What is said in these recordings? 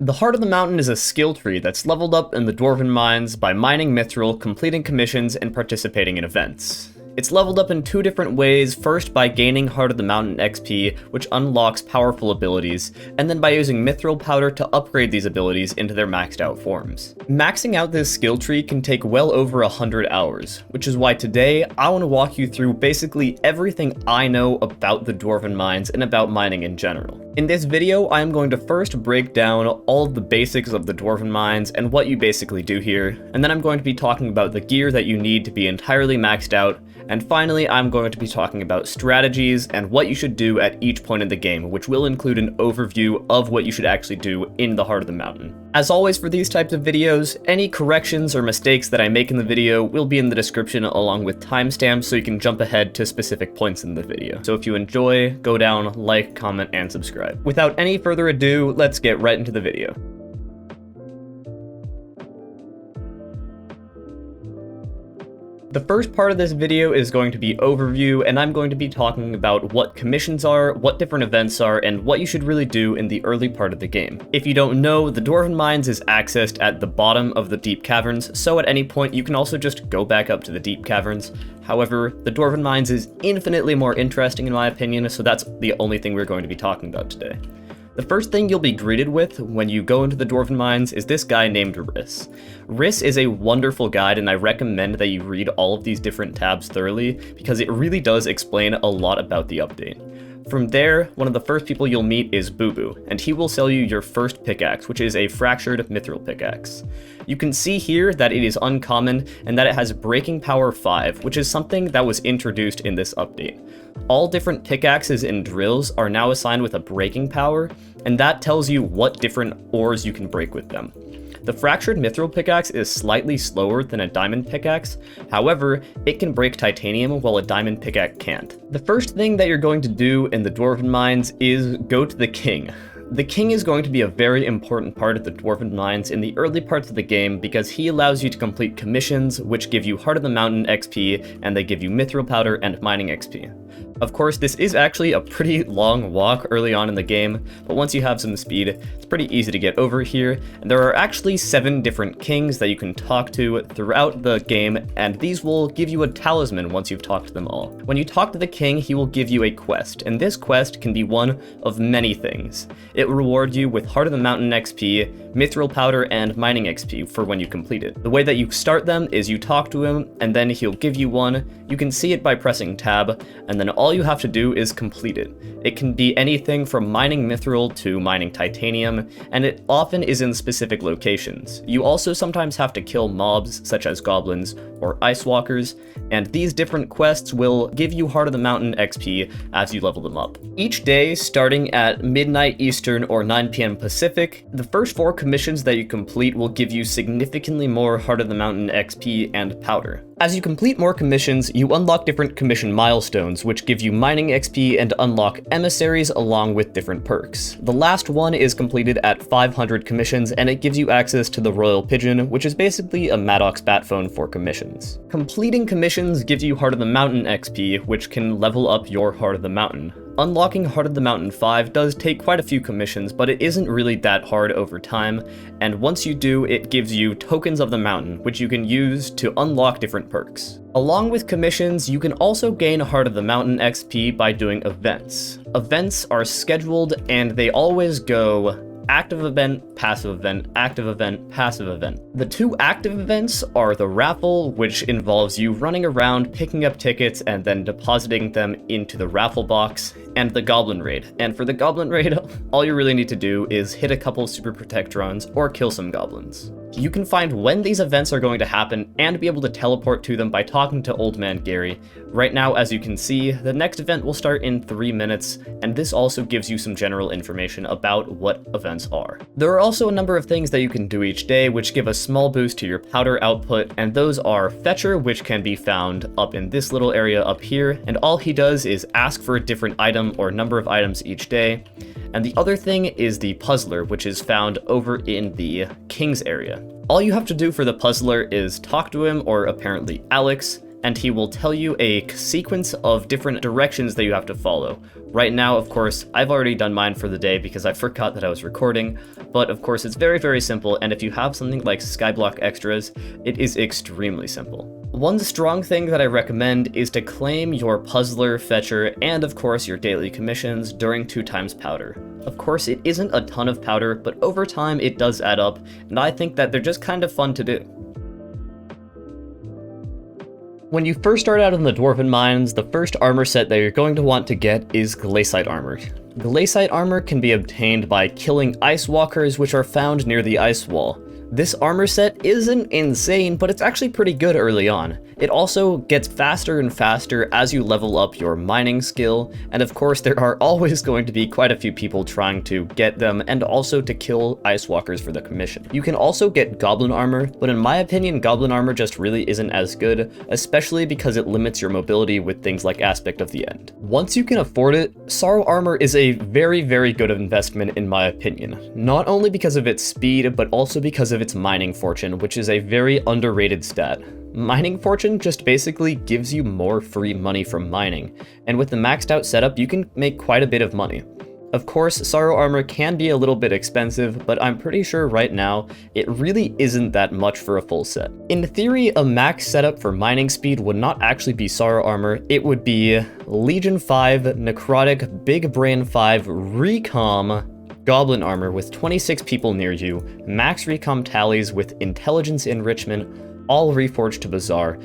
The Heart of the Mountain is a skill tree that's leveled up in the Dwarven Mines by mining mithril, completing commissions, and participating in events. It's leveled up in two different ways, first by gaining Heart of the Mountain XP, which unlocks powerful abilities, and then by using mithril powder to upgrade these abilities into their maxed out forms. Maxing out this skill tree can take well over 100 hours, which is why today I want to walk you through basically everything I know about the Dwarven Mines and about mining in general. In this video, I am going to first break down all of the basics of the Dwarven Mines and what you basically do here, and then I'm going to be talking about the gear that you need to be entirely maxed out, and finally I'm going to be talking about strategies and what you should do at each point in the game, which will include an overview of what you should actually do in the Heart of the Mountain. As always for these types of videos, any corrections or mistakes that I make in the video will be in the description along with timestamps so you can jump ahead to specific points in the video. So if you enjoy, go down, like, comment, and subscribe. Without any further ado, let's get right into the video. The first part of this video is going to be overview, and I'm going to be talking about what commissions are, what different events are, and what you should really do in the early part of the game. If you don't know, the Dwarven Mines is accessed at the bottom of the deep caverns, so at any point you can also just go back up to the deep caverns. However, the Dwarven Mines is infinitely more interesting in my opinion, so that's the only thing we're going to be talking about today. The first thing you'll be greeted with when you go into the Dwarven Mines is this guy named Riss. Riss is a wonderful guide, and I recommend that you read all of these different tabs thoroughly because it really does explain a lot about the update. From there, one of the first people you'll meet is Boo Boo, and he will sell you your first pickaxe, which is a fractured mithril pickaxe. You can see here that it is uncommon and that it has breaking power 5, which is something that was introduced in this update. All different pickaxes and drills are now assigned with a breaking power, and that tells you what different ores you can break with them. The fractured mithril pickaxe is slightly slower than a diamond pickaxe, however, it can break titanium while a diamond pickaxe can't. The first thing that you're going to do in the Dwarven Mines is go to the King. The King is going to be a very important part of the Dwarven Mines in the early parts of the game because he allows you to complete commissions which give you Heart of the Mountain XP, and they give you mithril powder and mining XP. Of course, this is actually a pretty long walk early on in the game, but once you have some speed, it's pretty easy to get over here, and there are actually 7 different kings that you can talk to throughout the game, and these will give you a talisman once you've talked to them all. When you talk to the king, he will give you a quest, and this quest can be one of many things. It will reward you with Heart of the Mountain XP, mithril powder, and mining XP for when you complete it. The way that you start them is you talk to him, and then he'll give you one. You can see it by pressing tab, and then all you have to do is complete it. It can be anything from mining mithril to mining titanium, and it often is in specific locations. You also sometimes have to kill mobs such as goblins or ice walkers, and these different quests will give you Heart of the Mountain XP as you level them up. Each day, starting at midnight Eastern or 9 PM Pacific, the first 4 commissions that you complete will give you significantly more Heart of the Mountain XP and powder. As you complete more commissions, you unlock different commission milestones, which give you mining XP and unlock emissaries along with different perks. The last one is completed at 500 commissions, and it gives you access to the Royal Pigeon, which is basically a Maddox bat phone for commissions. Completing commissions gives you Heart of the Mountain XP, which can level up your Heart of the Mountain. Unlocking Heart of the Mountain 5 does take quite a few commissions, but it isn't really that hard over time, and once you do, it gives you Tokens of the Mountain, which you can use to unlock different perks. Along with commissions, you can also gain Heart of the Mountain XP by doing events. Events are scheduled, and they always go active event, passive event, active event, passive event. The 2 active events are the raffle, which involves you running around, picking up tickets, and then depositing them into the raffle box, and the Goblin Raid. And for the Goblin Raid, all you really need to do is hit a couple Super Protectrons or kill some goblins. You can find when these events are going to happen and be able to teleport to them by talking to Old Man Gary. Right now, as you can see, the next event will start in 3 minutes, and this also gives you some general information about what events are. There are also a number of things that you can do each day which give a small boost to your powder output, and those are Fetcher, which can be found up in this little area up here, and all he does is ask for a different item or number of items each day. And the other thing is the Puzzler, which is found over in the King's area. All you have to do for the Puzzler is talk to him, or apparently Alex, and he will tell you a sequence of different directions that you have to follow. Right now, of course, I've already done mine for the day because I forgot that I was recording, but of course it's very, very simple, and if you have something like Skyblock extras, it is extremely simple. One strong thing that I recommend is to claim your puzzler, fetcher, and of course your daily commissions during 2 times powder. Of course, it isn't a ton of powder, but over time it does add up, and I think that they're just kind of fun to do. When you first start out in the Dwarven Mines, the first armor set that you're going to want to get is Glaciite armor. Glaciite armor can be obtained by killing ice walkers, which are found near the ice wall. This armor set isn't insane, but it's actually pretty good early on. It also gets faster and faster as you level up your mining skill, and of course there are always going to be quite a few people trying to get them and also to kill ice walkers for the commission. You can also get goblin armor, but in my opinion goblin armor just really isn't as good, especially because it limits your mobility with things like Aspect of the End. Once you can afford it, Sorrow armor is a very, very good investment in my opinion. Not only because of its speed, but also because of its mining fortune, which is a very underrated stat. Mining fortune just basically gives you more free money from mining, and with the maxed out setup you can make quite a bit of money. Of course, Sorrow armor can be a little bit expensive, but I'm pretty sure right now it really isn't that much for a full set. In theory, a max setup for mining speed would not actually be Sorrow armor, it would be Legion 5, Necrotic, Big Brain 5, Recom, Goblin armor with 26 people near you, max recom tallies with intelligence enrichment, all reforged to Bazaar.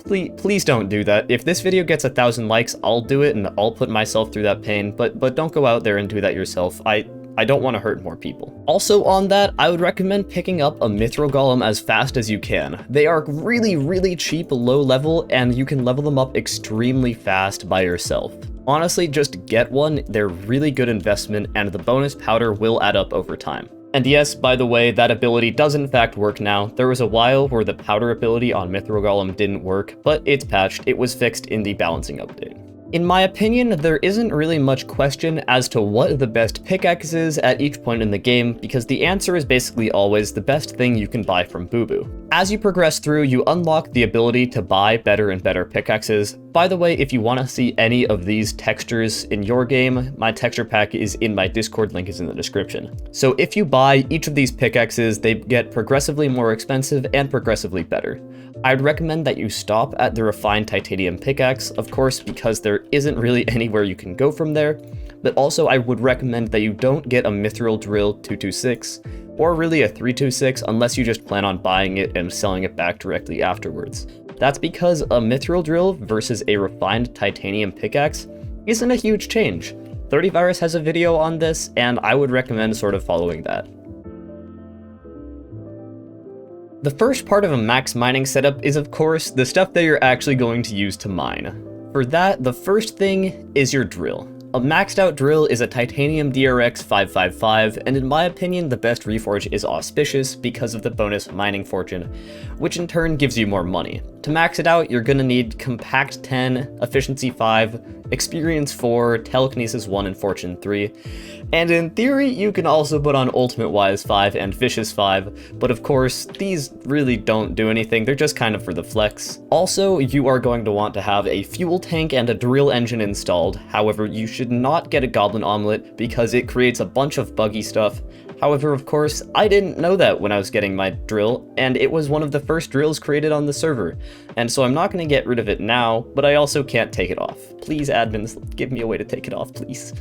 Please don't do that. If this video gets 1,000 likes, I'll do it and I'll put myself through that pain, but don't go out there and do that yourself. I don't want to hurt more people. Also on that, I would recommend picking up a Mithril Golem as fast as you can. They are really, really cheap, low level, and you can level them up extremely fast by yourself. Honestly, just get one, they're really good investment, and the bonus powder will add up over time. And yes, by the way, that ability does in fact work now. There was a while where the powder ability on Mithril Golem didn't work, but it's patched, it was fixed in the balancing update. In my opinion, there isn't really much question as to what the best pickaxe is at each point in the game, because the answer is basically always the best thing you can buy from Boo Boo. As you progress through, you unlock the ability to buy better and better pickaxes. By the way, if you want to see any of these textures in your game, my texture pack is in my Discord, link is in the description. So if you buy each of these pickaxes, they get progressively more expensive and progressively better. I'd recommend that you stop at the refined titanium pickaxe, of course, because there isn't really anywhere you can go from there, but also I would recommend that you don't get a mithril drill 226, or really a 326 unless you just plan on buying it and selling it back directly afterwards. That's because a mithril drill versus a refined titanium pickaxe isn't a huge change. 30virus has a video on this, and I would recommend sort of following that. The first part of a max mining setup is, of course, the stuff that you're actually going to use to mine. For that, the first thing is your drill. A maxed out drill is a titanium DRX 555, and in my opinion, the best reforge is auspicious because of the bonus mining fortune, which in turn gives you more money. To max it out, you're gonna need compact 10, efficiency 5, experience 4, telekinesis 1, and fortune 3. And in theory, you can also put on ultimate wise 5 and vicious 5, but of course, these really don't do anything, they're just kind of for the flex. Also, you are going to want to have a fuel tank and a drill engine installed. However, you should not get a goblin omelet because it creates a bunch of buggy stuff. However, of course, I didn't know that when I was getting my drill, and it was one of the first drills created on the server. And so I'm not going to get rid of it now, but I also can't take it off. Please, admins, give me a way to take it off, please.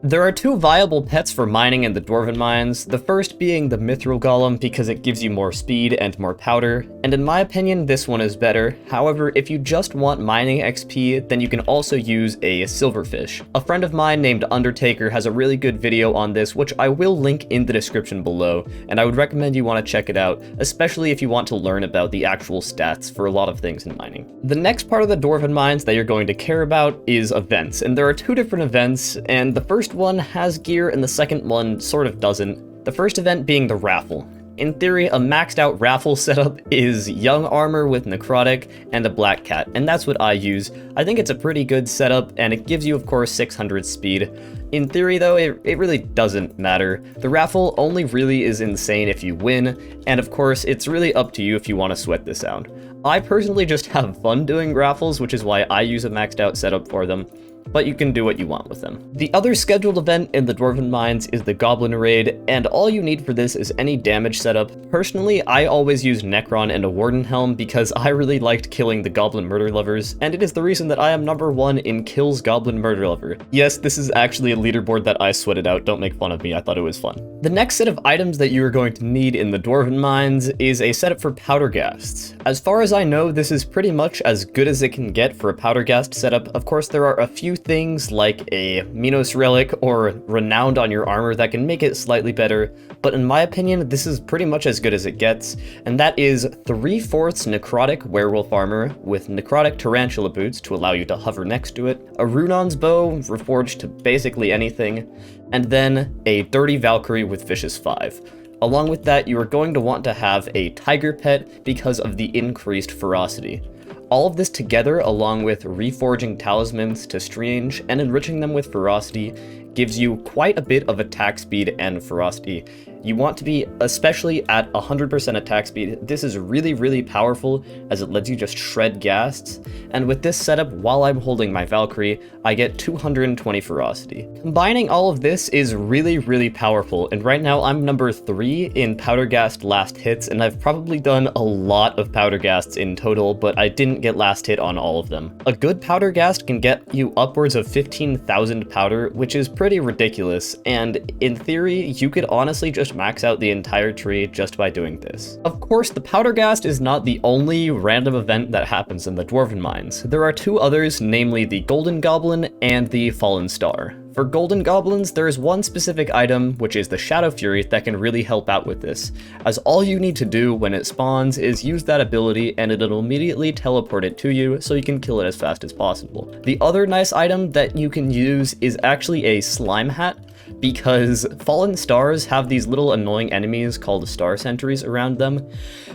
There are 2 viable pets for mining in the Dwarven Mines, the first being the Mithril Golem because it gives you more speed and more powder, and in my opinion this one is better. However, if you just want mining XP, then you can also use a Silverfish. A friend of mine named Undertaker has a really good video on this, which I will link in the description below, and I would recommend you want to check it out, especially if you want to learn about the actual stats for a lot of things in mining. The next part of the Dwarven Mines that you're going to care about is events, and there are 2 different events, and the first one has gear and the second one sort of doesn't. The first event being the raffle. In theory, a maxed out raffle setup is young armor with necrotic and a black cat, and that's what I use. I think it's a pretty good setup, and it gives you of course 600 speed. In theory though, it really doesn't matter. The raffle only really is insane if you win, and of course it's really up to you if you want to sweat this out. I personally just have fun doing raffles, which is why I use a maxed out setup for them, but you can do what you want with them. The other scheduled event in the Dwarven Mines is the Goblin Raid, and all you need for this is any damage setup. Personally, I always use Necron and a Warden Helm because I really liked killing the Goblin Murder Lovers, and it is the reason that I am #1 in Kills Goblin Murder Lover. Yes, this is actually a leaderboard that I sweated out, don't make fun of me, I thought it was fun. The next set of items that you are going to need in the Dwarven Mines is a setup for Powderghasts. As far as I know, this is pretty much as good as it can get for a Powderghast setup. Of course, there are a few things like a Minos Relic or Renowned on your armor that can make it slightly better, but in my opinion, this is pretty much as good as it gets, and that is 3/4 Necrotic Werewolf Armor with Necrotic Tarantula Boots to allow you to hover next to it, a Runon's Bow reforged to basically anything, and then a Dirty Valkyrie with Vicious 5. Along with that, you are going to want to have a Tiger Pet because of the increased ferocity. All of this together, along with reforging talismans to Strange and enriching them with ferocity, gives you quite a bit of attack speed and ferocity. You want to be, especially at 100% attack speed, this is really, really powerful as it lets you just shred ghasts, and with this setup, while I'm holding my Valkyrie, I get 220 ferocity. Combining all of this is really, really powerful, and right now I'm #3 in Powderghast last hits, and I've probably done a lot of Powderghasts in total, but I didn't get last hit on all of them. A good Powderghast can get you upwards of 15,000 powder, which is pretty ridiculous, and in theory, you could honestly just max out the entire tree just by doing this. Of course, the Powderghast is not the only random event that happens in the Dwarven Mines. There are two others, namely the Golden Goblin and the Fallen Star. For Golden Goblins, there is one specific item, which is the Shadow Fury, that can really help out with this, as all you need to do when it spawns is use that ability and it'll immediately teleport it to you so you can kill it as fast as possible. The other nice item that you can use is actually a Slime Hat, because Fallen Stars have these little annoying enemies called Star Sentries around them,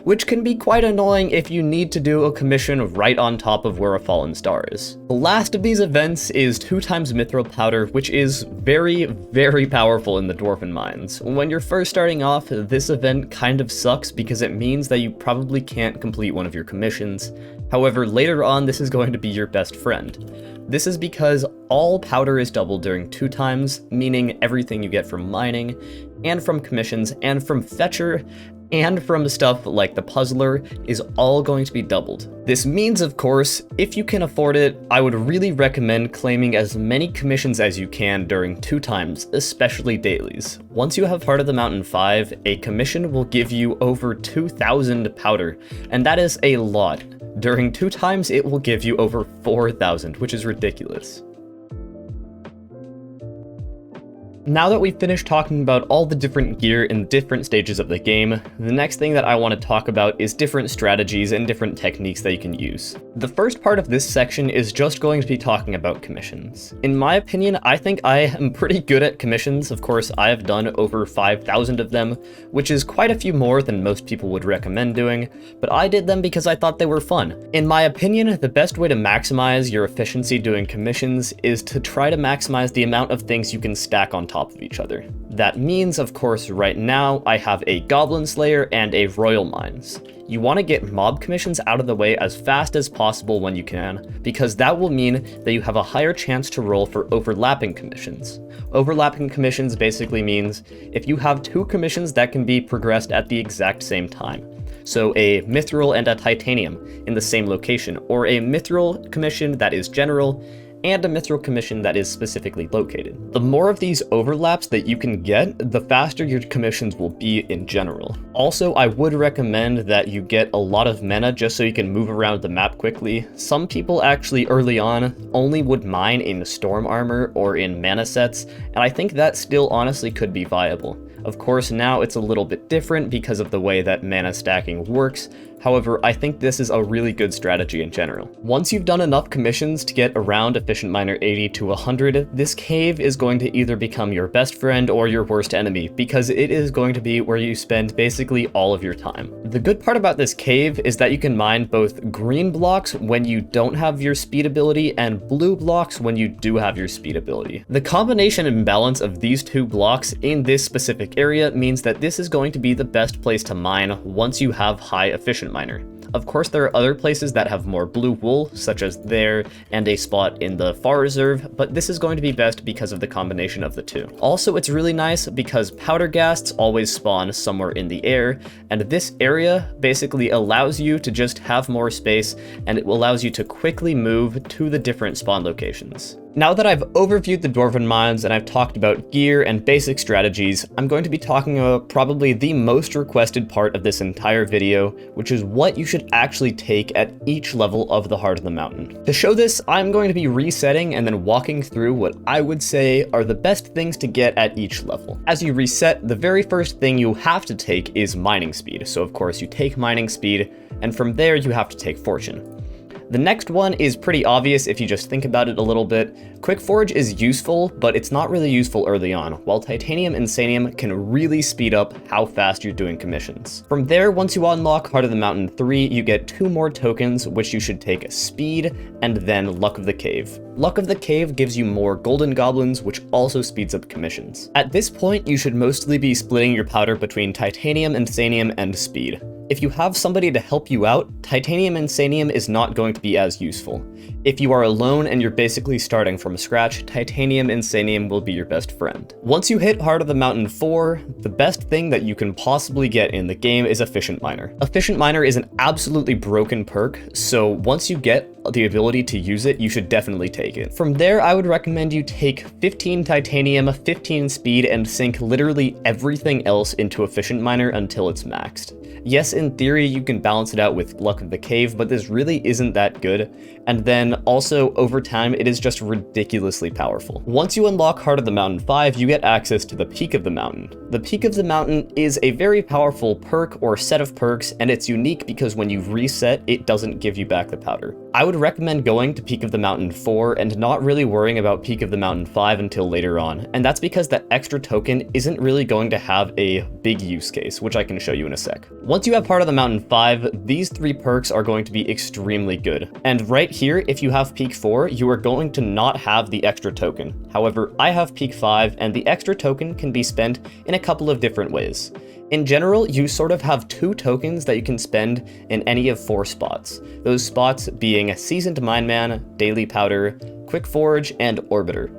which can be quite annoying if you need to do a commission right on top of where a Fallen Star is. The last of these events is 2x Mithril Powder, which is very, very powerful in the Dwarven Mines. When you're first starting off, this event kind of sucks because it means that you probably can't complete one of your commissions. However, later on, this is going to be your best friend. This is because all powder is doubled during 2x, meaning everything you get from mining, and from commissions, and from Fetcher, and from stuff like the Puzzler is all going to be doubled. This means, of course, if you can afford it, I would really recommend claiming as many commissions as you can during 2x, especially dailies. Once you have Heart of the Mountain 5, a commission will give you over 2,000 powder, and that is a lot. During 2x, it will give you over 4,000, which is ridiculous. Now that we've finished talking about all the different gear in different stages of the game, the next thing that I want to talk about is different strategies and different techniques that you can use. The first part of this section is just going to be talking about commissions. In my opinion, I think I am pretty good at commissions. Of course, I have done over 5,000 of them, which is quite a few more than most people would recommend doing, but I did them because I thought they were fun. In my opinion, the best way to maximize your efficiency doing commissions is to try to maximize the amount of things you can stack on top of each other. That means, of course, right now I have a Goblin Slayer and a Royal Mines. You want to get mob commissions out of the way as fast as possible when you can, because that will mean that you have a higher chance to roll for overlapping commissions. Overlapping commissions basically means if you have two commissions that can be progressed at the exact same time. So a Mithril and a Titanium in the same location, or a Mithril commission that is general, and a Mithril commission that is specifically located. The more of these overlaps that you can get, the faster your commissions will be in general. Also, I would recommend that you get a lot of mana just so you can move around the map quickly. Some people actually early on only would mine in storm armor or in mana sets, and I think that still honestly could be viable. Of course, now it's a little bit different because of the way that mana stacking works. However, I think this is a really good strategy in general. Once you've done enough commissions to get around Efficient Miner 80 to 100, this cave is going to either become your best friend or your worst enemy, because it is going to be where you spend basically all of your time. The good part about this cave is that you can mine both green blocks when you don't have your speed ability and blue blocks when you do have your speed ability. The combination and balance of these two blocks in this specific area means that this is going to be the best place to mine once you have high efficient miner. Of course, there are other places that have more blue wool, such as there and a spot in the far reserve, but this is going to be best because of the combination of the two. Also, it's really nice because powder ghasts always spawn somewhere in the air, and this area basically allows you to just have more space, and it allows you to quickly move to the different spawn locations. Now that I've overviewed the Dwarven mines and I've talked about gear and basic strategies, I'm going to be talking about probably the most requested part of this entire video, which is what you should actually take at each level of the Heart of the Mountain. To show this, I'm going to be resetting and then walking through what I would say are the best things to get at each level. As you reset, the very first thing you have to take is mining speed. So of course you take mining speed, and from there you have to take fortune. The next one is pretty obvious if you just think about it a little bit. Quick Forge is useful, but it's not really useful early on, while Titanium and Sanium can really speed up how fast you're doing commissions. From there, once you unlock Heart of the Mountain 3, you get 2 more tokens, which you should take Speed and then Luck of the Cave. Luck of the Cave gives you more Golden Goblins, which also speeds up commissions. At this point, you should mostly be splitting your powder between Titanium and Sanium and Speed. If you have somebody to help you out, Titanium and Sanium is not going to be as useful. If you are alone and you're basically starting from scratch, Titanium and Sanium will be your best friend. Once you hit Heart of the Mountain 4, the best thing that you can possibly get in the game is Efficient Miner. Efficient Miner is an absolutely broken perk, so once you get the ability to use it, you should definitely take it. From there, I would recommend you take 15 Titanium, 15 Speed, and sink literally everything else into Efficient Miner until it's maxed. Yes, in theory, you can balance it out with Luck of the Cave, but this really isn't that good. And then also, over time, it is just ridiculously powerful. Once you unlock Heart of the Mountain 5, you get access to the Peak of the Mountain. The Peak of the Mountain is a very powerful perk or set of perks, and it's unique because when you reset, it doesn't give you back the powder. I would recommend going to Peak of the Mountain 4 and not really worrying about Peak of the Mountain 5 until later on, and that's because that extra token isn't really going to have a big use case, which I can show you in a sec. Once you have Heart of the Mountain 5, these 3 perks are going to be extremely good. And right here, if you have Peak 4, you are going to not have the extra token. However, I have Peak 5, and the extra token can be spent in a couple of different ways. In general, you sort of have 2 tokens that you can spend in any of 4 spots. Those spots being Seasoned Mineman, Daily Powder, Quick Forge, and Orbiter.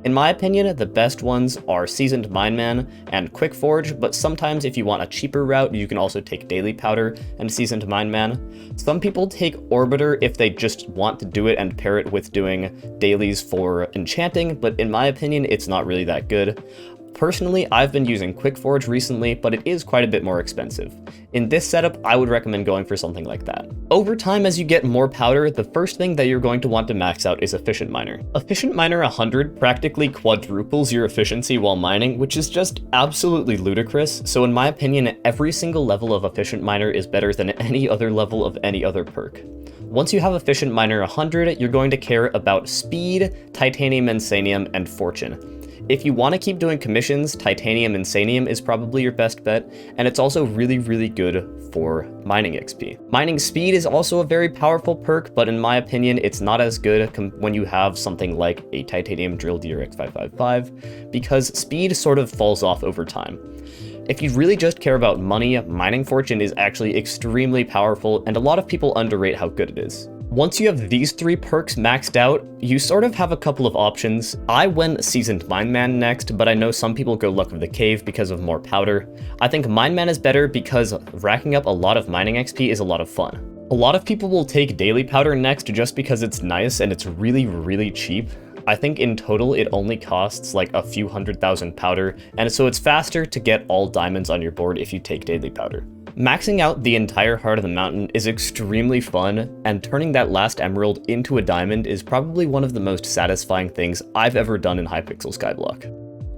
In my opinion, the best ones are Seasoned Mineman and Quick Forge, but sometimes if you want a cheaper route, you can also take Daily Powder and Seasoned Mineman. Some people take Orbiter if they just want to do it and pair it with doing dailies for enchanting, but in my opinion, it's not really that good. Personally, I've been using Quick Forge recently, but it is quite a bit more expensive. In this setup, I would recommend going for something like that. Over time, as you get more powder, the first thing that you're going to want to max out is Efficient Miner. Efficient Miner 100 practically quadruples your efficiency while mining, which is just absolutely ludicrous, so in my opinion, every single level of Efficient Miner is better than any other level of any other perk. Once you have Efficient Miner 100, you're going to care about Speed, Titanium and Sanium, and Fortune. If you want to keep doing commissions, Titanium and Sanium is probably your best bet, and it's also really, really good for mining XP. Mining Speed is also a very powerful perk, but in my opinion, it's not as good when you have something like a Titanium Drill DRX555, because speed sort of falls off over time. If you really just care about money, mining Fortune is actually extremely powerful, and a lot of people underrate how good it is. Once you have these 3 perks maxed out, you sort of have a couple of options. I went Seasoned Mineman next, but I know some people go Luck of the Cave because of more powder. I think Mineman is better because racking up a lot of mining XP is a lot of fun. A lot of people will take Daily Powder next just because it's nice and it's really, really cheap. I think in total it only costs like a few 100,000 powder, and so it's faster to get all diamonds on your board if you take Daily Powder. Maxing out the entire Heart of the Mountain is extremely fun, and turning that last emerald into a diamond is probably one of the most satisfying things I've ever done in Hypixel Skyblock.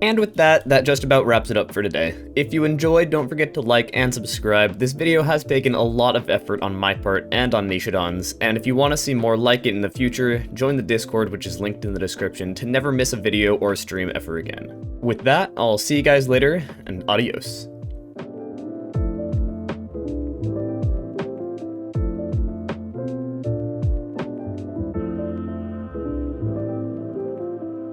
And with that, that just about wraps it up for today. If you enjoyed, don't forget to like and subscribe. This video has taken a lot of effort on my part and on Nishidon's, and if you want to see more like it in the future, join the Discord, which is linked in the description, to never miss a video or stream ever again. With that, I'll see you guys later, and adios.